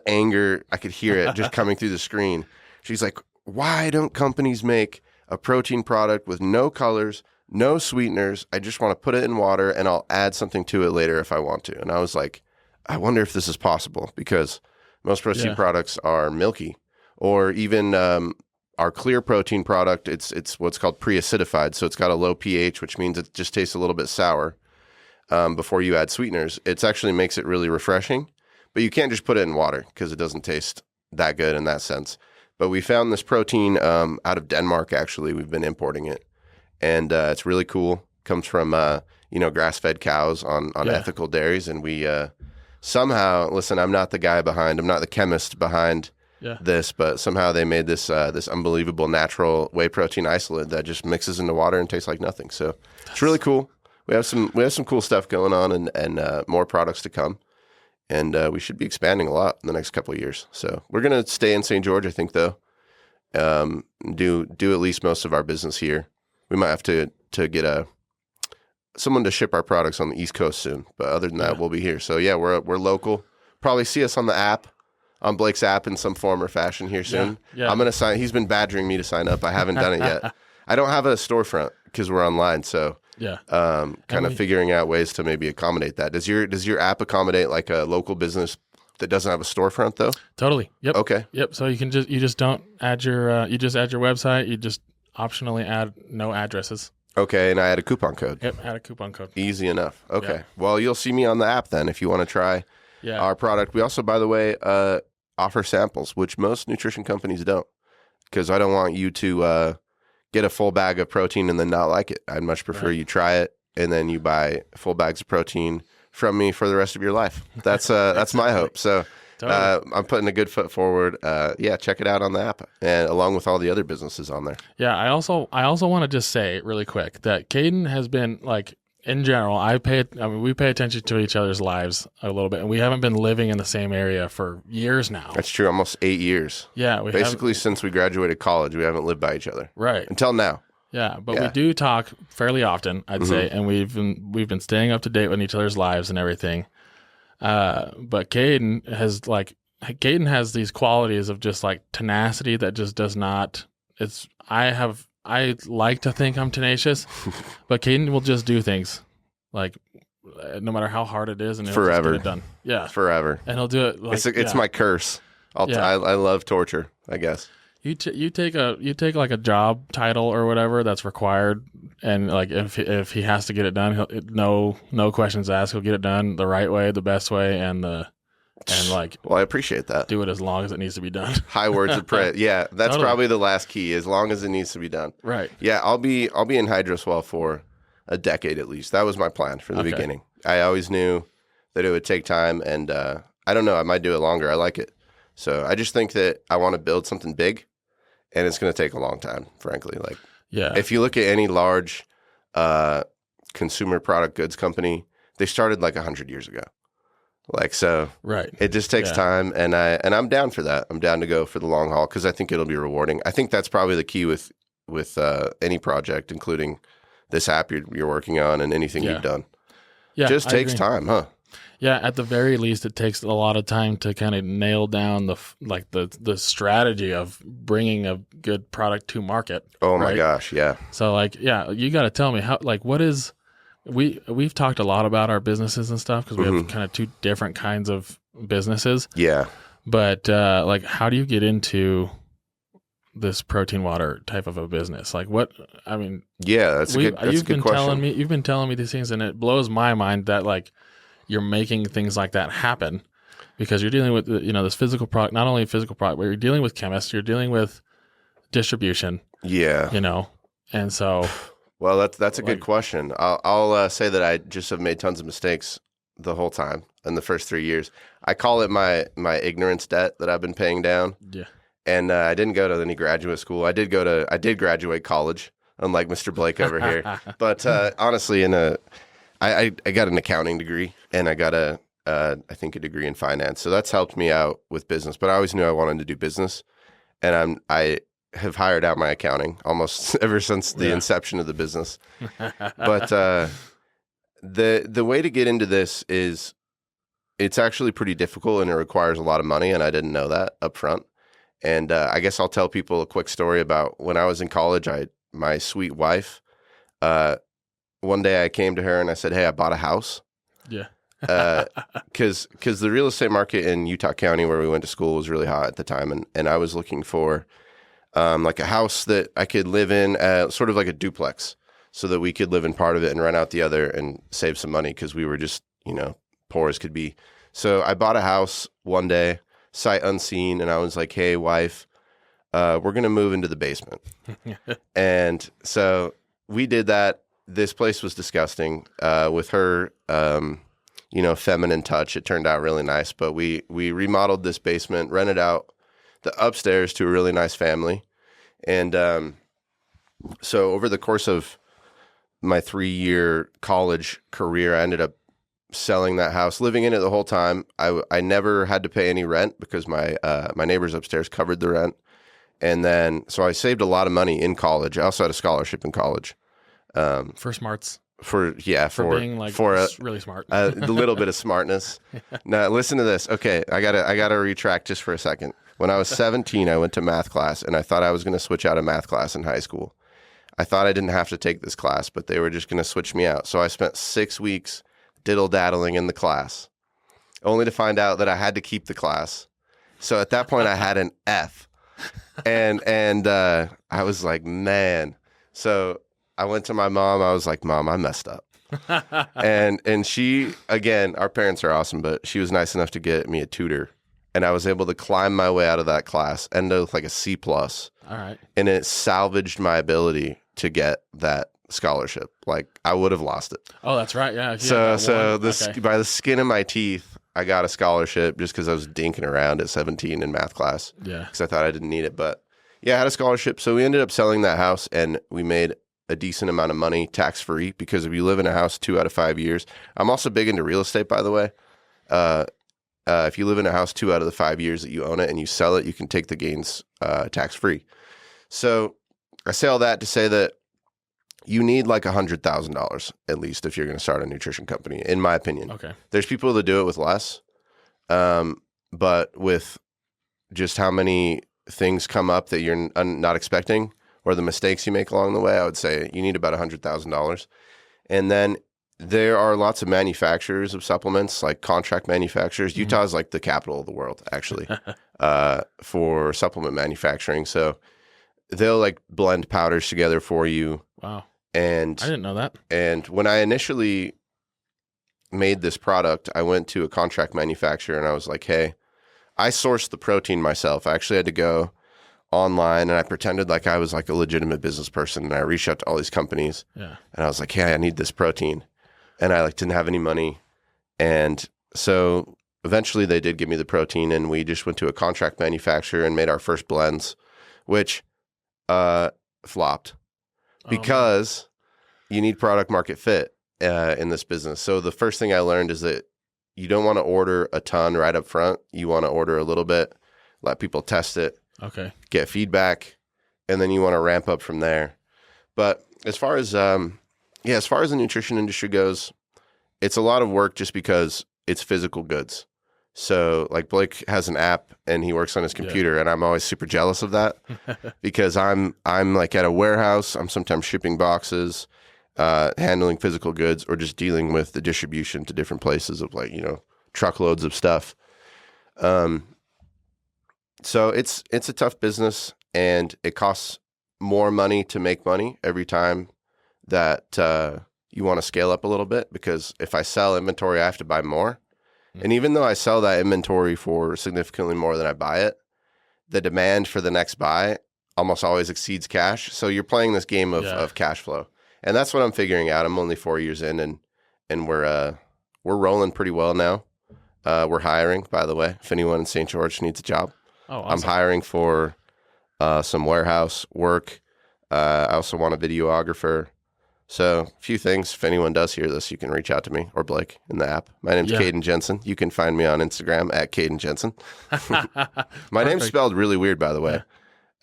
anger, I could hear it just coming through the screen. She's like, why don't companies make a protein product with no colors, no sweeteners? I just want to put it in water and I'll add something to it later if I want to. And I was like, I wonder if this is possible, because most protein products are milky, or even our clear protein product, it's what's called pre-acidified. So it's got a low pH, which means it just tastes a little bit sour before you add sweeteners. It actually makes it really refreshing, but you can't just put it in water because it doesn't taste that good in that sense. But we found this protein out of Denmark, actually. We've been importing it, and it's really cool. Comes from, grass-fed cows on ethical dairies, and we somehow, listen, I'm not the chemist behind this, but somehow they made this this unbelievable natural whey protein isolate that just mixes into water and tastes like nothing. So it's really cool. We have some cool stuff going on, and more products to come, and we should be expanding a lot in the next couple of years. So we're gonna stay in St. George, I think, though. Do at least most of our business here. We might have to get someone to ship our products on the East Coast soon, but other than that, we'll be here. So yeah, we're local. Probably see us on the app. On Blake's app in some form or fashion here soon. Yeah. I'm going to sign. He's been badgering me to sign up. I haven't done it yet. I don't have a storefront because we're online. So kind of figuring out ways to maybe accommodate that. Does your app accommodate like a local business that doesn't have a storefront though? Totally. Yep. Okay. Yep. So you just don't add your you just add your website. You just optionally add no addresses. Okay, and I add a coupon code. Yep. Add a coupon code. Easy enough. Okay. Yeah. Well, you'll see me on the app then if you want to try our product. We also, by the way, offer samples, which most nutrition companies don't, because I don't want you to get a full bag of protein and then not like it. I'd much prefer you try it and then you buy full bags of protein from me for the rest of your life. That's my hope. So I'm putting a good foot forward. Check it out on the app, and along with all the other businesses on there. Yeah, I also want to just say really quick that Kaydn has been like, in general, we pay attention to each other's lives a little bit, and we haven't been living in the same area for years now. That's true, almost 8 years. Yeah, basically since we graduated college, we haven't lived by each other. Right. Until now. Yeah, but we do talk fairly often, I'd say, and we've been staying up to date with each other's lives and everything. But Kaydn has these qualities of just like tenacity that just does not. I like to think I'm tenacious, but Kaydn will just do things like no matter how hard it is, and he'll forever just get it done. Yeah, forever, and he'll do it. Like, it's my curse. I love torture, I guess. You take like a job title or whatever that's required, and like if he has to get it done, no questions asked. He'll get it done the right way, the best way, and like. Well, I appreciate that. Do it as long as it needs to be done. High words of praise. Yeah, that's probably the last key. As long as it needs to be done. Right. Yeah, I'll be in Hydroswell for a decade at least. That was my plan from the beginning. I always knew that it would take time, and I don't know. I might do it longer. I like it. So I just think that I want to build something big, and it's going to take a long time, frankly. Like, if you look at any large consumer product goods company, they started like 100 years ago. Like, so it just takes time, and I'm down for that. I'm down to go for the long haul because I think it'll be rewarding. I think that's probably the key with any project, including this app you're working on and anything you've done. Yeah, Just I takes agree. time, huh? Yeah, at the very least, it takes a lot of time to kind of nail down the strategy of bringing a good product to market. Oh my right? gosh, yeah. So like, yeah, you got to tell me how. Like, what is we've talked a lot about our businesses and stuff because we have kind of two different kinds of businesses. Yeah. But like, how do you get into this protein water type of a business? Like, what? I mean, Yeah, that's a good question. You've been telling me these things, and it blows my mind that like you're making things like that happen because you're dealing with this physical product, not only physical product, but you're dealing with chemists, you're dealing with distribution. Yeah. And so. Well, that's a good question. I'll say that I just have made tons of mistakes the whole time in the first 3 years. I call it my ignorance debt that I've been paying down. Yeah. And I didn't go to any graduate school. I did graduate college, unlike Mr. Blake over here. But honestly, I got an accounting degree, and I got I think a degree in finance. So that's helped me out with business. But I always knew I wanted to do business, and I have hired out my accounting almost ever since the inception of the business. But the way to get into this is it's actually pretty difficult, and it requires a lot of money, and I didn't know that up front. And I guess I'll tell people a quick story about when I was in college. My sweet wife, one day I came to her and I said, "Hey, I bought a house." Yeah. Because the real estate market in Utah County, where we went to school, was really hot at the time, and I was looking for like a house that I could live in, sort of like a duplex, so that we could live in part of it and rent out the other and save some money because we were just poor as could be. So I bought a house one day, sight unseen, and I was like, "Hey, wife, we're going to move into the basement." And so we did that. This place was disgusting. With her, feminine touch, it turned out really nice. But we remodeled this basement, rented out the upstairs to a really nice family. And so over the course of my 3-year college career, I ended up selling that house, living in it the whole time. I never had to pay any rent because my neighbors upstairs covered the rent. And then, so I saved a lot of money in college. I also had a scholarship in college. For smarts. For being like really smart. A little bit of smartness. Now, listen to this. Okay, I gotta retract just for a second. When I was 17, I went to math class, and I thought I was going to switch out of math class in high school. I thought I didn't have to take this class, but they were just going to switch me out. So I spent 6 weeks diddle-daddling in the class, only to find out that I had to keep the class. So at that point, I had an F. And I was like, man. So I went to my mom. I was like, "Mom, I messed up." and she, again, our parents are awesome, but she was nice enough to get me a tutor. And I was able to climb my way out of that class, ended with like a C+. All right. And it salvaged my ability to get that scholarship. Like, I would have lost it. Oh, that's right. Yeah. By the skin of my teeth, I got a scholarship just because I was dinking around at 17 in math class. Yeah. Because I thought I didn't need it. But yeah, I had a scholarship. So we ended up selling that house, and we made a decent amount of money tax-free, because if you live in a house 2 out of 5 years, I'm also big into real estate, by the way. If you live in a house 2 out of the 5 years that you own it and you sell it, you can take the gains tax-free. So I say all that to say that you need like $100,000 at least if you're going to start a nutrition company, in my opinion. Okay. There's people that do it with less, but with just how many things come up that you're not expecting, or the mistakes you make along the way, I would say you need about $100,000. And then there are lots of manufacturers of supplements, like contract manufacturers. Mm-hmm. Utah is like the capital of the world, actually, for supplement manufacturing. So they'll like blend powders together for you. Wow. And I didn't know that. And when I initially made this product, I went to a contract manufacturer and I was like, "Hey, I sourced the protein myself." I actually had to go online, and I pretended like I was like a legitimate business person, and I reached out to all these companies. Yeah. And I was like, "Hey, I need this protein." And I like didn't have any money. And so eventually they did give me the protein, and we just went to a contract manufacturer and made our first blends, which flopped because you need product market fit in this business. So the first thing I learned is that you don't want to order a ton right up front. You want to order a little bit, let people test it, get feedback, and then you want to ramp up from there. But as far as the nutrition industry goes, it's a lot of work just because it's physical goods. So like Blake has an app and he works on his computer, and I'm always super jealous of that because I'm like at a warehouse. I'm sometimes shipping boxes, handling physical goods, or just dealing with the distribution to different places of like, truckloads of stuff. So it's a tough business, and it costs more money to make money every time that you want to scale up a little bit, because if I sell inventory, I have to buy more. And even though I sell that inventory for significantly more than I buy it, the demand for the next buy almost always exceeds cash. So you're playing this game of cash flow. And that's what I'm figuring out. I'm only 4 years in, and we're rolling pretty well now. We're hiring, by the way, if anyone in St. George needs a job. Oh, awesome. I'm hiring for some warehouse work. I also want a videographer. So a few things. If anyone does hear this, you can reach out to me or Blake in the app. My name's Kaydn Jensen. You can find me on Instagram at Kaydn Jensen. My name's spelled really weird, by the way.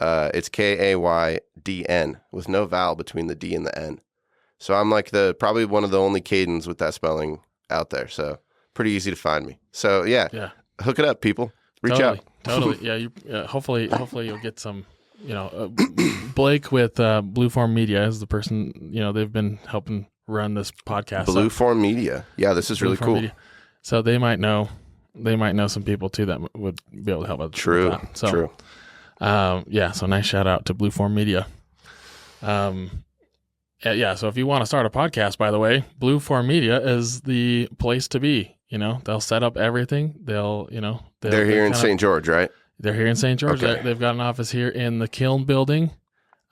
It's Kaydn with no vowel between the D and the N. So I'm like probably one of the only Kaydyns with that spelling out there. So pretty easy to find me. So yeah. Hook it up, people. Reach out. Totally. Yeah. Hopefully you'll get some. Blake with Blueform Media is the person, they've been helping run this podcast. Blueform Media. Yeah, this is really cool. Media. So they might know some people too that would be able to help out. True. With that. So, True. So nice shout out to Blueform Media. So if you want to start a podcast, by the way, Blueform Media is the place to be. They'll set up everything. They're here in St. George, right? They're here in St. George. Okay. They've got an office here in the Kiln building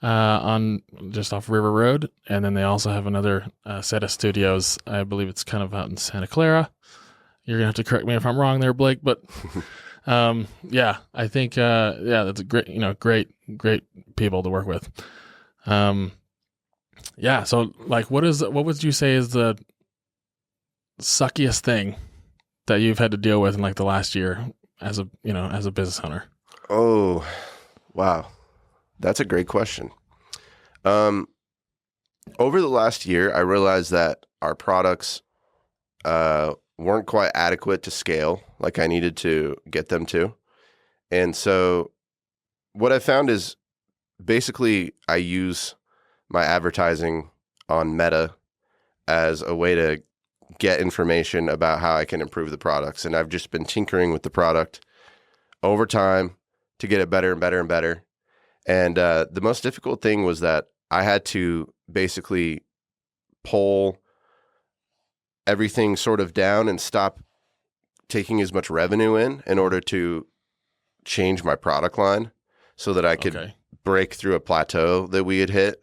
on just off River Road. And then they also have another set of studios. I believe it's kind of out in Santa Clara. You're going to have to correct me if I'm wrong there, Blake. But I think, that's a great people to work with. So like, what would you say is the suckiest thing that you've had to deal with in like the last year as a business owner? Oh, wow. That's a great question. Over the last year, I realized that our products weren't quite adequate to scale like I needed to get them to. And so what I found is basically I use my advertising on Meta as a way to get information about how I can improve the products. And I've just been tinkering with the product over time to get it better and better and better. And the most difficult thing was that I had to basically pull everything sort of down and stop taking as much revenue in order to change my product line so that I could break through a plateau that we had hit.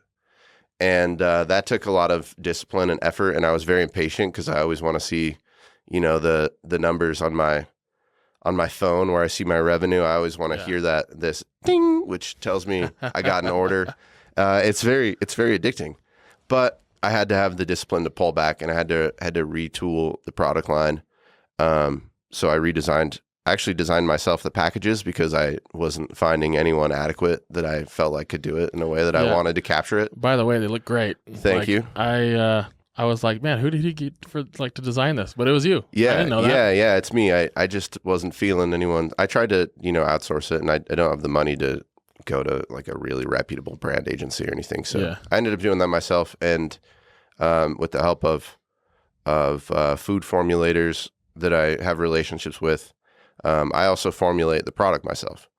And that took a lot of discipline and effort. And I was very impatient because I always want to see, the numbers on my phone where I see my revenue. I always want to hear this ding, which tells me I got an order. It's very addicting. But I had to have the discipline to pull back, and I had to retool the product line. So I actually designed myself the packages because I wasn't finding anyone adequate that I felt like could do it in a way that I wanted to capture it. By the way, they look great. Thank you. I was like, man, who did he get to design this? But it was you. Yeah, I didn't know that. Yeah, it's me. I just wasn't feeling anyone. I tried to, outsource it, and I don't have the money to go to like a really reputable brand agency or anything. So I ended up doing that myself, and with the help of food formulators that I have relationships with. I also formulate the product myself.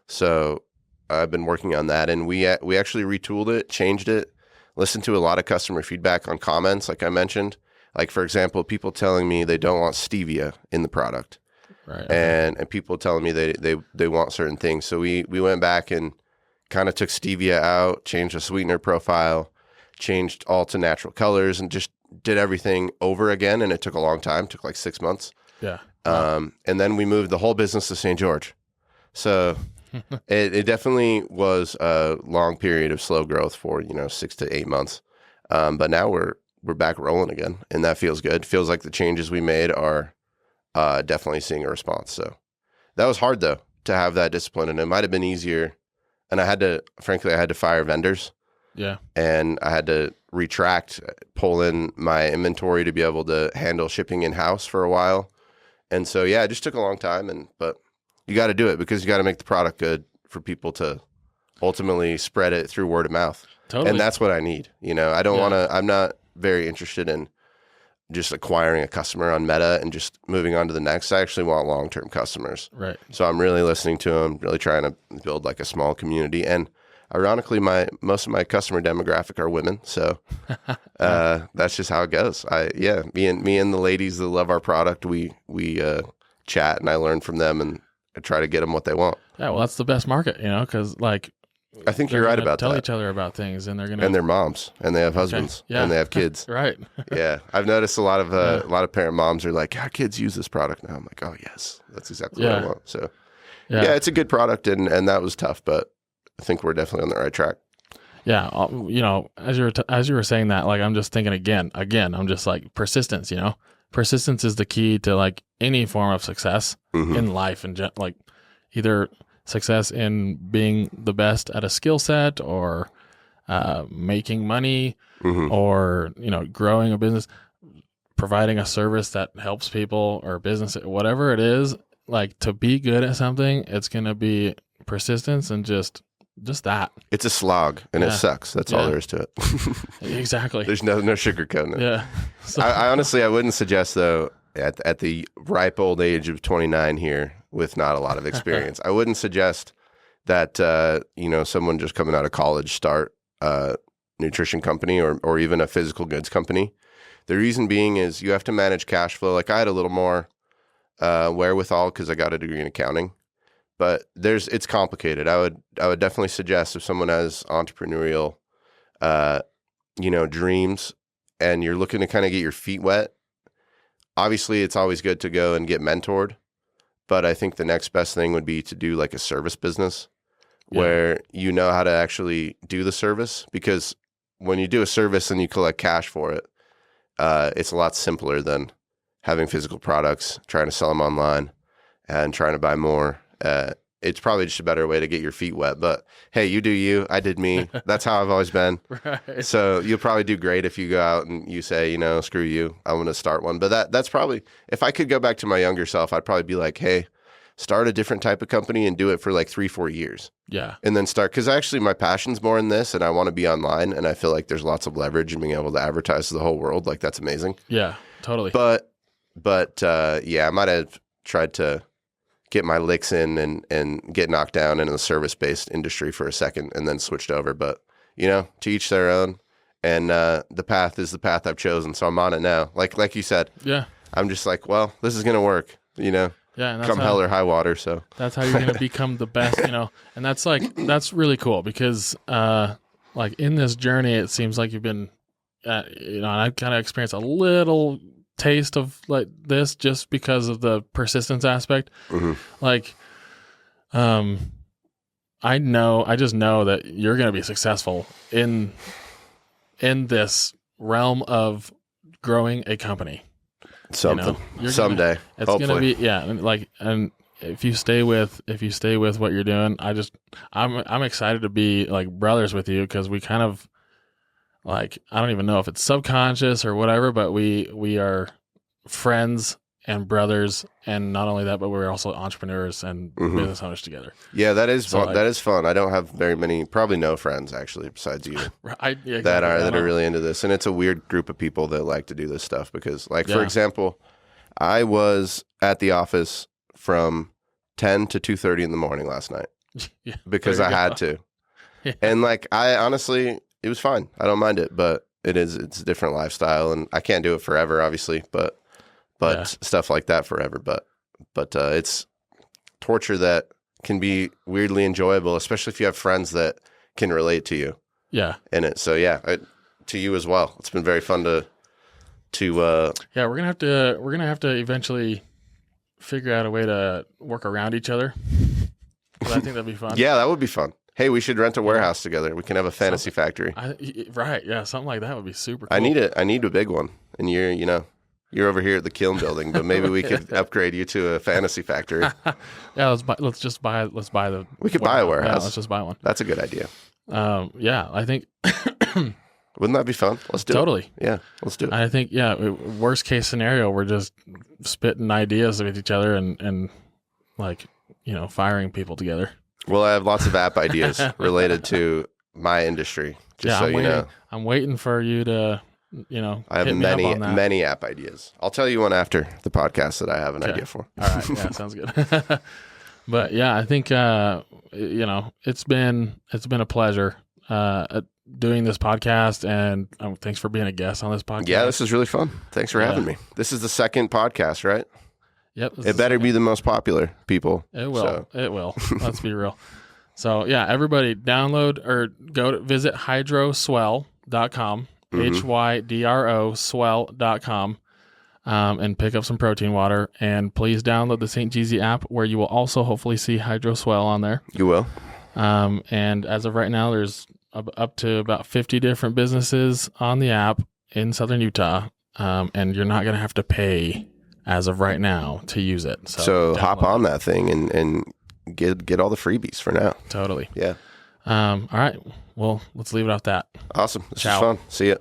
So I've been working on that, and we actually retooled it, changed it, listened to a lot of customer feedback on comments, like I mentioned. Like, for example, people telling me they don't want stevia in the product. Right. And people telling me they want certain things. So we went back and kind of took stevia out, changed the sweetener profile, changed all to natural colors, and just did everything over again. And it took a long time, took like 6 months. Yeah. And then we moved the whole business to St. George. So it definitely was a long period of slow growth for, 6 to 8 months. But now we're back rolling again, and that feels good. Feels like the changes we made are definitely seeing a response. So that was hard, though, to have that discipline, and it might have been easier. And I had to fire vendors. Yeah. And I had to retract, pull in my inventory to be able to handle shipping in-house for a while. And so, yeah, it just took a long time, but you got to do it because you got to make the product good for people to ultimately spread it through word of mouth. Totally. And that's what I need. I don't want to, I'm not very interested in just acquiring a customer on Meta and just moving on to the next. I actually want long-term customers. Right. So I'm really listening to them, really trying to build like a small community. And ironically, most of my customer demographic are women. So that's just how it goes. Me and the ladies that love our product, we chat and I learn from them and I try to get them what they want. Yeah, well, that's the best market, because like I think you're right about tell that. Each other about things, and they're gonna and their moms, and they have husbands, and they have kids. Right. Yeah, I've noticed a lot of parent moms are like, "Our kids use this product now." I'm like, "Oh yes, that's exactly what I want." So, yeah, it's a good product, and that was tough, but I think we're definitely on the right track. Yeah, as you were saying that, like I'm just thinking again, I'm just like persistence. Persistence is the key to like any form of success in life, and like either success in being the best at a skill set or making money or, growing a business, providing a service that helps people or business, whatever it is, like to be good at something, it's going to be persistence and just that. It's a slog and it sucks. That's all there is to it. Exactly. There's no sugarcoating it. Yeah. So, I honestly, I wouldn't suggest though, at the ripe old age of 29 here with not a lot of experience, I wouldn't suggest that, someone just coming out of college start a nutrition company or even a physical goods company. The reason being is you have to manage cash flow. Like I had a little more wherewithal because I got a degree in accounting, but it's complicated. I would definitely suggest if someone has entrepreneurial, dreams and you're looking to kind of get your feet wet, obviously it's always good to go and get mentored. But I think the next best thing would be to do like a service business where you know how to actually do the service, because when you do a service and you collect cash for it, it's a lot simpler than having physical products, trying to sell them online and trying to buy more. It's probably just a better way to get your feet wet. But hey, you do you, I did me. That's how I've always been. Right. So you'll probably do great if you go out and you say, screw you, I'm going to start one. But that's probably, if I could go back to my younger self, I'd probably be like, hey, start a different type of company and do it for like 3-4 years. Yeah. And then start, because actually my passion's more in this and I want to be online and I feel like there's lots of leverage in being able to advertise to the whole world. Like that's amazing. Yeah, totally. But I might have tried to get my licks in and get knocked down in the service-based industry for a second and then switched over. But, to each their own. And the path is the path I've chosen. So I'm on it now. Like you said. Yeah. I'm just like, well, this is going to work, Yeah. And come hell or high water. So that's how you're going to become the best, And that's really cool because like in this journey, it seems like you've been, and I've kind of experienced a little taste of like this just because of the persistence aspect. Like I just know that you're going to be successful in this realm of growing a company someday. It's going to be and if you stay with what you're doing, I'm excited to be like brothers with you because we kind of like, I don't even know if it's subconscious or whatever, but we are friends and brothers, and not only that, but we're also entrepreneurs and business owners together. Yeah, that is fun. That is fun. I don't have very many, probably no friends actually, besides you, that are really into this. And it's a weird group of people that like to do this stuff because, for example, I was at the office from 10 to 2:30 in the morning last night because I had to. Yeah. And I honestly, it was fine. I don't mind it, but it's a different lifestyle, and I can't do it forever, obviously, but stuff like that forever. But it's torture that can be weirdly enjoyable, especially if you have friends that can relate to you. Yeah. In it. So to you as well. It's been very fun to. We're gonna have to eventually figure out a way to work around each other. I think that'd be fun. Yeah, that would be fun. Hey, we should rent a warehouse together. We can have a fantasy factory. Right. Yeah. Something like that would be super cool. I need a big one. And you're over here at the Kiln building, but maybe we could upgrade you to a fantasy factory. Yeah. Let's buy We could buy a warehouse. Yeah, let's just buy one. That's a good idea. I think Wouldn't that be fun? Let's do it. Totally. Yeah, let's do it. I think, worst case scenario, we're just spitting ideas with each other and like, firing people together. Well, I have lots of app ideas related to my industry, just so you know. I'm waiting for you to, I have many app ideas. I'll tell you one after the podcast that I have an idea for. All right. Yeah, sounds good. But yeah, I think, it's been a pleasure doing this podcast, and thanks for being a guest on this podcast. Yeah, this is really fun. Thanks for having me. This is the second podcast, right? Yep. It better be the most popular, people. It will. So. It will. Let's be real. So yeah, everybody download or visit hydroswell.com, HYDRO swell.com, and pick up some protein water. And please download the St Jeezy app, where you will also hopefully see Hydroswell on there. You will. And as of right now, there's up to about 50 different businesses on the app in Southern Utah. And you're not going to have to pay as of right now to use it. So hop on that thing and get all the freebies for now. Totally. Yeah. All right. Well, let's leave it off that. Awesome. This Ciao. was fun. See ya.